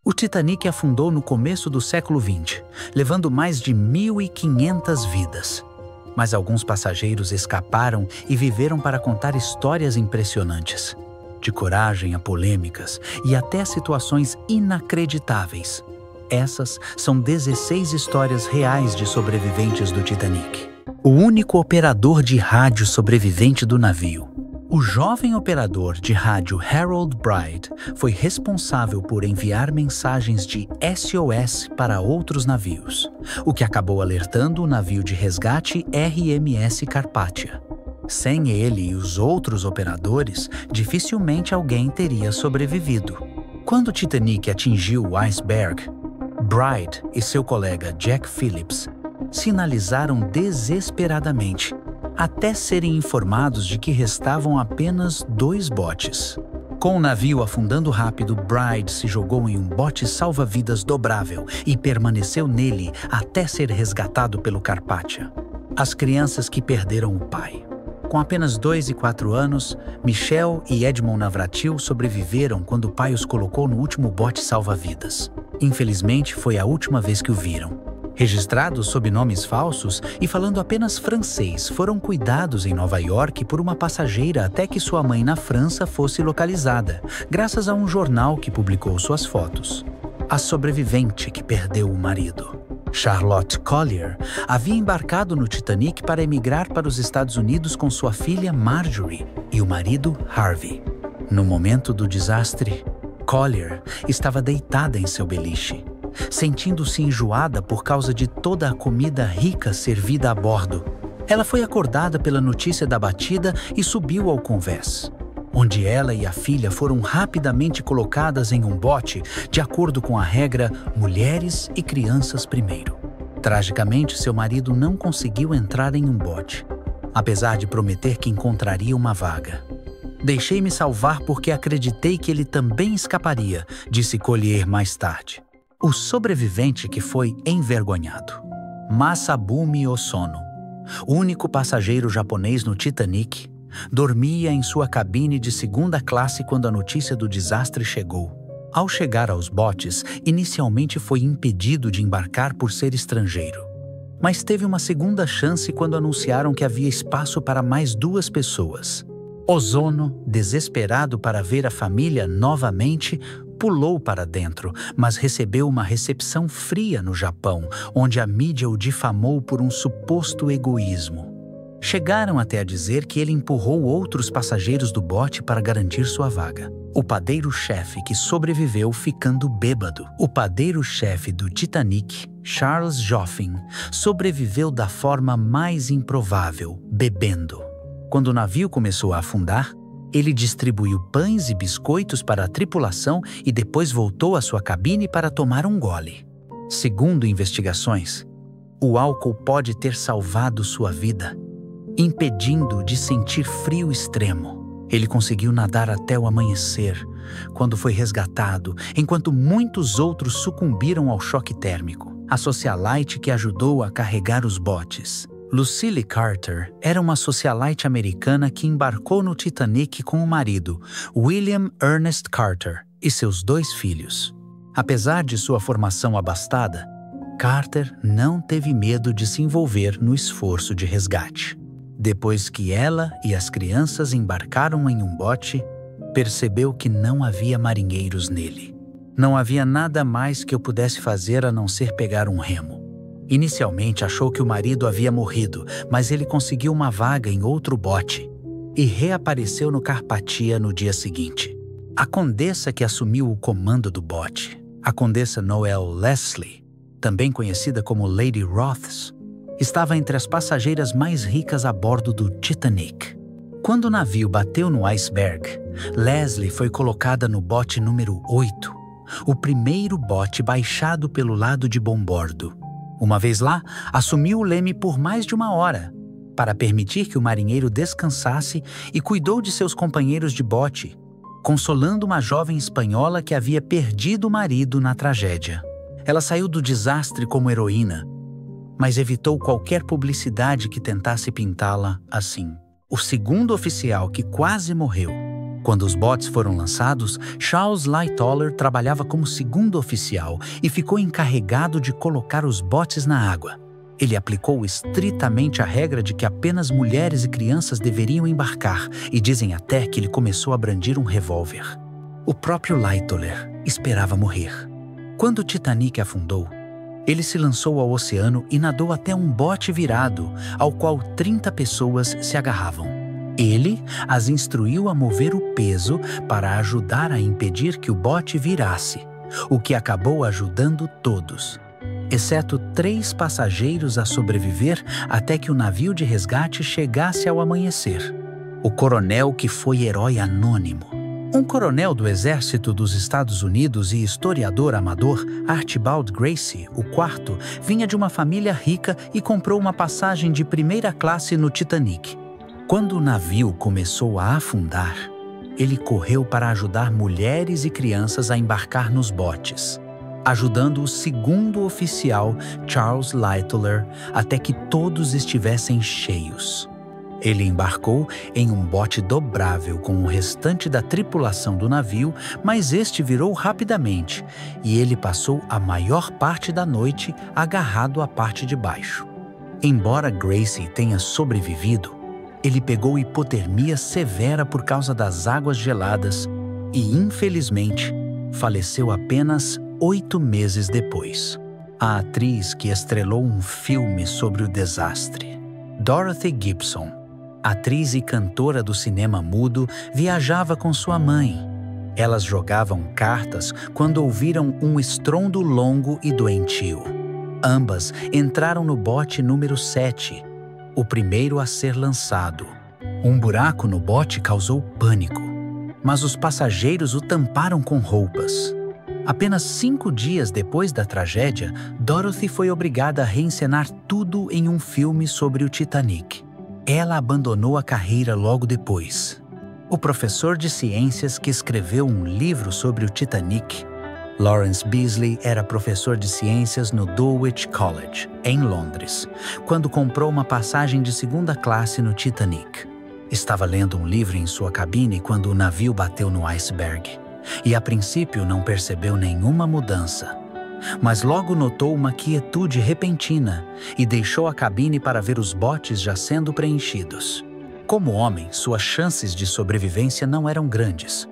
O Titanic afundou no começo do século XX, levando mais de 1.500 vidas. Mas alguns passageiros escaparam e viveram para contar histórias impressionantes. De coragem a polêmicas e até a situações inacreditáveis. Essas são 16 histórias reais de sobreviventes do Titanic. O único operador de rádio sobrevivente do navio. O jovem operador de rádio Harold Bride foi responsável por enviar mensagens de SOS para outros navios, o que acabou alertando o navio de resgate RMS Carpathia. Sem ele e os outros operadores, dificilmente alguém teria sobrevivido. Quando o Titanic atingiu o iceberg, Bride e seu colega Jack Phillips sinalizaram desesperadamente, até serem informados de que restavam apenas 2 botes. Com o navio afundando rápido, Bride se jogou em um bote salva-vidas dobrável e permaneceu nele até ser resgatado pelo Carpathia. As crianças que perderam o pai. Com apenas 2 e 4 anos, Michelle e Edmond Navratil sobreviveram quando o pai os colocou no último bote salva-vidas. Infelizmente, foi a última vez que o viram. Registrados sob nomes falsos e falando apenas francês, foram cuidados em Nova York por uma passageira até que sua mãe na França fosse localizada, graças a um jornal que publicou suas fotos. A sobrevivente que perdeu o marido. Charlotte Collier havia embarcado no Titanic para emigrar para os Estados Unidos com sua filha Marjorie e o marido Harvey. No momento do desastre, Collier estava deitada em seu beliche, sentindo-se enjoada por causa de toda a comida rica servida a bordo. Ela foi acordada pela notícia da batida e subiu ao convés, onde ela e a filha foram rapidamente colocadas em um bote, de acordo com a regra mulheres e crianças primeiro. Tragicamente, seu marido não conseguiu entrar em um bote, apesar de prometer que encontraria uma vaga. Deixei-me salvar porque acreditei que ele também escaparia, disse Collier mais tarde. O sobrevivente que foi envergonhado. Masabumi Osono, o único passageiro japonês no Titanic, dormia em sua cabine de 2ª classe quando a notícia do desastre chegou. Ao chegar aos botes, inicialmente foi impedido de embarcar por ser estrangeiro. Mas teve uma segunda chance quando anunciaram que havia espaço para mais 2 pessoas. Ozono, desesperado para ver a família novamente, pulou para dentro, mas recebeu uma recepção fria no Japão, onde a mídia o difamou por um suposto egoísmo. Chegaram até a dizer que ele empurrou outros passageiros do bote para garantir sua vaga. O padeiro-chefe que sobreviveu ficando bêbado. O padeiro-chefe do Titanic, Charles Joffin, sobreviveu da forma mais improvável, bebendo. Quando o navio começou a afundar, ele distribuiu pães e biscoitos para a tripulação e depois voltou à sua cabine para tomar um gole. Segundo investigações, o álcool pode ter salvado sua vida, impedindo de sentir frio extremo. Ele conseguiu nadar até o amanhecer, quando foi resgatado, enquanto muitos outros sucumbiram ao choque térmico. A socialite que ajudou a carregar os botes. Lucille Carter era uma socialite americana que embarcou no Titanic com o marido, William Ernest Carter, e seus 2 filhos. Apesar de sua formação abastada, Carter não teve medo de se envolver no esforço de resgate. Depois que ela e as crianças embarcaram em um bote, percebeu que não havia marinheiros nele. Não havia nada mais que eu pudesse fazer a não ser pegar um remo. Inicialmente achou que o marido havia morrido, mas ele conseguiu uma vaga em outro bote e reapareceu no Carpathia no dia seguinte. A condessa que assumiu o comando do bote, a condessa Noel Leslie, também conhecida como Lady Roths, estava entre as passageiras mais ricas a bordo do Titanic. Quando o navio bateu no iceberg, Leslie foi colocada no bote número 8, o primeiro bote baixado pelo lado de bombordo. Uma vez lá, assumiu o leme por mais de 1 hora, para permitir que o marinheiro descansasse e cuidou de seus companheiros de bote, consolando uma jovem espanhola que havia perdido o marido na tragédia. Ela saiu do desastre como heroína, mas evitou qualquer publicidade que tentasse pintá-la assim. O segundo oficial que quase morreu Quando os botes foram lançados, Charles Lightoller trabalhava como segundo oficial e ficou encarregado de colocar os botes na água. Ele aplicou estritamente a regra de que apenas mulheres e crianças deveriam embarcar, e dizem até que ele começou a brandir um revólver. O próprio Lightoller esperava morrer. Quando o Titanic afundou, ele se lançou ao oceano e nadou até um bote virado, ao qual 30 pessoas se agarravam. Ele as instruiu a mover o peso para ajudar a impedir que o bote virasse, o que acabou ajudando todos, exceto 3 passageiros a sobreviver até que o navio de resgate chegasse ao amanhecer. O coronel, que foi herói anônimo. Um coronel do Exército dos Estados Unidos e historiador amador, Archibald Gracie, o quarto, vinha de uma família rica e comprou uma passagem de primeira classe no Titanic. Quando o navio começou a afundar, ele correu para ajudar mulheres e crianças a embarcar nos botes, ajudando o segundo oficial, Charles Lightoller, até que todos estivessem cheios. Ele embarcou em um bote dobrável com o restante da tripulação do navio, mas este virou rapidamente e ele passou a maior parte da noite agarrado à parte de baixo. Embora Gracie tenha sobrevivido, ele pegou hipotermia severa por causa das águas geladas e, infelizmente, faleceu apenas 8 meses depois. A atriz que estrelou um filme sobre o desastre, Dorothy Gibson, atriz e cantora do cinema mudo, viajava com sua mãe. Elas jogavam cartas quando ouviram um estrondo longo e doentio. Ambas entraram no bote número 7, o primeiro a ser lançado. Um buraco no bote causou pânico, mas os passageiros o tamparam com roupas. Apenas 5 dias depois da tragédia, Dorothy foi obrigada a reencenar tudo em um filme sobre o Titanic. Ela abandonou a carreira logo depois. O professor de ciências que escreveu um livro sobre o Titanic, Lawrence Beasley, era professor de ciências no Dulwich College, em Londres, quando comprou uma passagem de segunda classe no Titanic. Estava lendo um livro em sua cabine quando o navio bateu no iceberg, e a princípio não percebeu nenhuma mudança. Mas logo notou uma quietude repentina e deixou a cabine para ver os botes já sendo preenchidos. Como homem, suas chances de sobrevivência não eram grandes,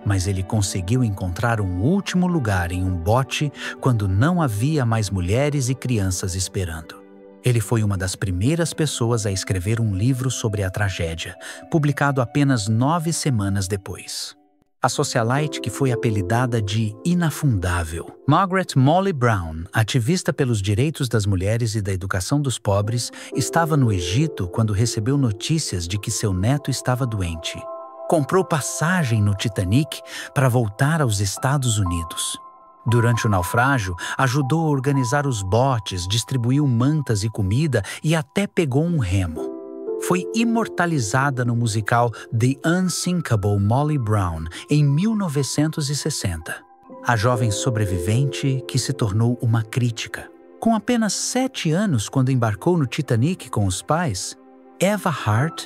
mas ele conseguiu encontrar um último lugar em um bote quando não havia mais mulheres e crianças esperando. Ele foi uma das primeiras pessoas a escrever um livro sobre a tragédia, publicado apenas 9 semanas depois. A socialite que foi apelidada de Inafundável, Margaret Molly Brown, ativista pelos direitos das mulheres e da educação dos pobres, estava no Egito quando recebeu notícias de que seu neto estava doente. Comprou passagem no Titanic para voltar aos Estados Unidos. Durante o naufrágio, ajudou a organizar os botes, distribuiu mantas e comida e até pegou um remo. Foi imortalizada no musical The Unsinkable Molly Brown, em 1960. A jovem sobrevivente que se tornou uma crítica. Com apenas 7 anos quando embarcou no Titanic com os pais, Eva Hart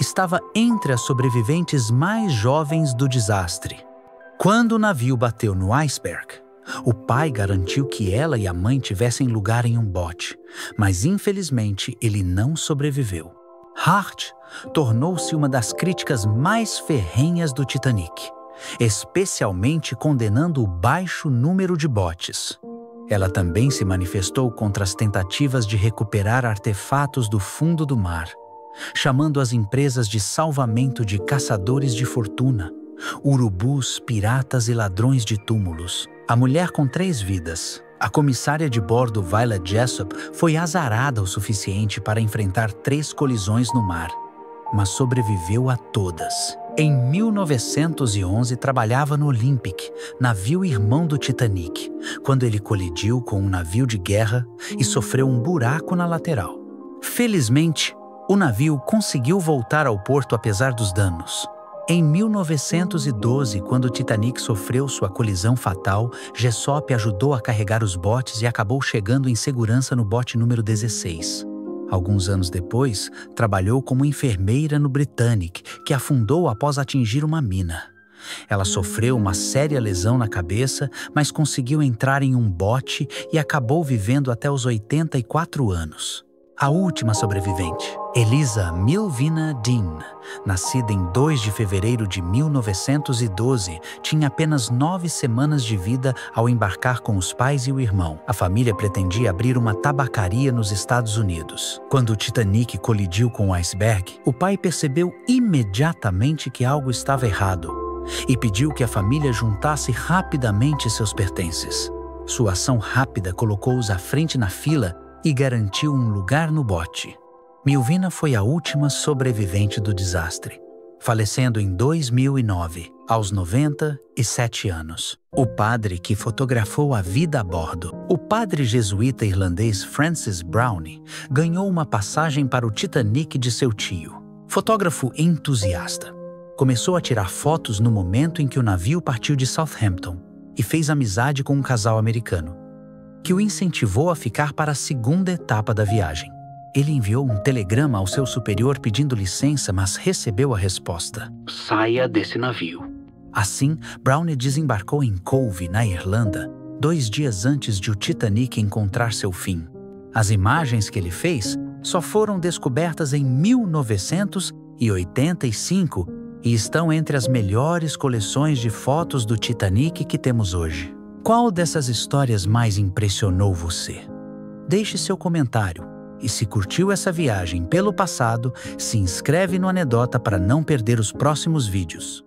estava entre as sobreviventes mais jovens do desastre. Quando o navio bateu no iceberg, o pai garantiu que ela e a mãe tivessem lugar em um bote, mas infelizmente ele não sobreviveu. Hart tornou-se uma das críticas mais ferrenhas do Titanic, especialmente condenando o baixo número de botes. Ela também se manifestou contra as tentativas de recuperar artefatos do fundo do mar, chamando as empresas de salvamento de caçadores de fortuna, urubus, piratas e ladrões de túmulos. A mulher com 3 vidas, a comissária de bordo Violet Jessop, foi azarada o suficiente para enfrentar 3 colisões no mar, mas sobreviveu a todas. Em 1911, trabalhava no Olympic, navio irmão do Titanic, quando ele colidiu com um navio de guerra e sofreu um buraco na lateral. Felizmente, o navio conseguiu voltar ao porto apesar dos danos. Em 1912, quando o Titanic sofreu sua colisão fatal, Jessop ajudou a carregar os botes e acabou chegando em segurança no bote número 16. Alguns anos depois, trabalhou como enfermeira no Britannic, que afundou após atingir uma mina. Ela sofreu uma séria lesão na cabeça, mas conseguiu entrar em um bote e acabou vivendo até os 84 anos. A última sobrevivente, Eliza Milvina Dean, nascida em 2 de fevereiro de 1912, tinha apenas 9 semanas de vida ao embarcar com os pais e o irmão. A família pretendia abrir uma tabacaria nos Estados Unidos. Quando o Titanic colidiu com o iceberg, o pai percebeu imediatamente que algo estava errado e pediu que a família juntasse rapidamente seus pertences. Sua ação rápida colocou-os à frente na fila e garantiu um lugar no bote. Milvina foi a última sobrevivente do desastre, falecendo em 2009, aos 97 anos. O padre que fotografou a vida a bordo, o padre jesuíta irlandês Francis Browne, ganhou uma passagem para o Titanic de seu tio. Fotógrafo entusiasta, começou a tirar fotos no momento em que o navio partiu de Southampton e fez amizade com um casal americano, que o incentivou a ficar para a segunda etapa da viagem. Ele enviou um telegrama ao seu superior pedindo licença, mas recebeu a resposta: "Saia desse navio." Assim, Browne desembarcou em Cove, na Irlanda, 2 dias antes de o Titanic encontrar seu fim. As imagens que ele fez só foram descobertas em 1985 e estão entre as melhores coleções de fotos do Titanic que temos hoje. Qual dessas histórias mais impressionou você? Deixe seu comentário e, se curtiu essa viagem pelo passado, se inscreve no Anedota para não perder os próximos vídeos.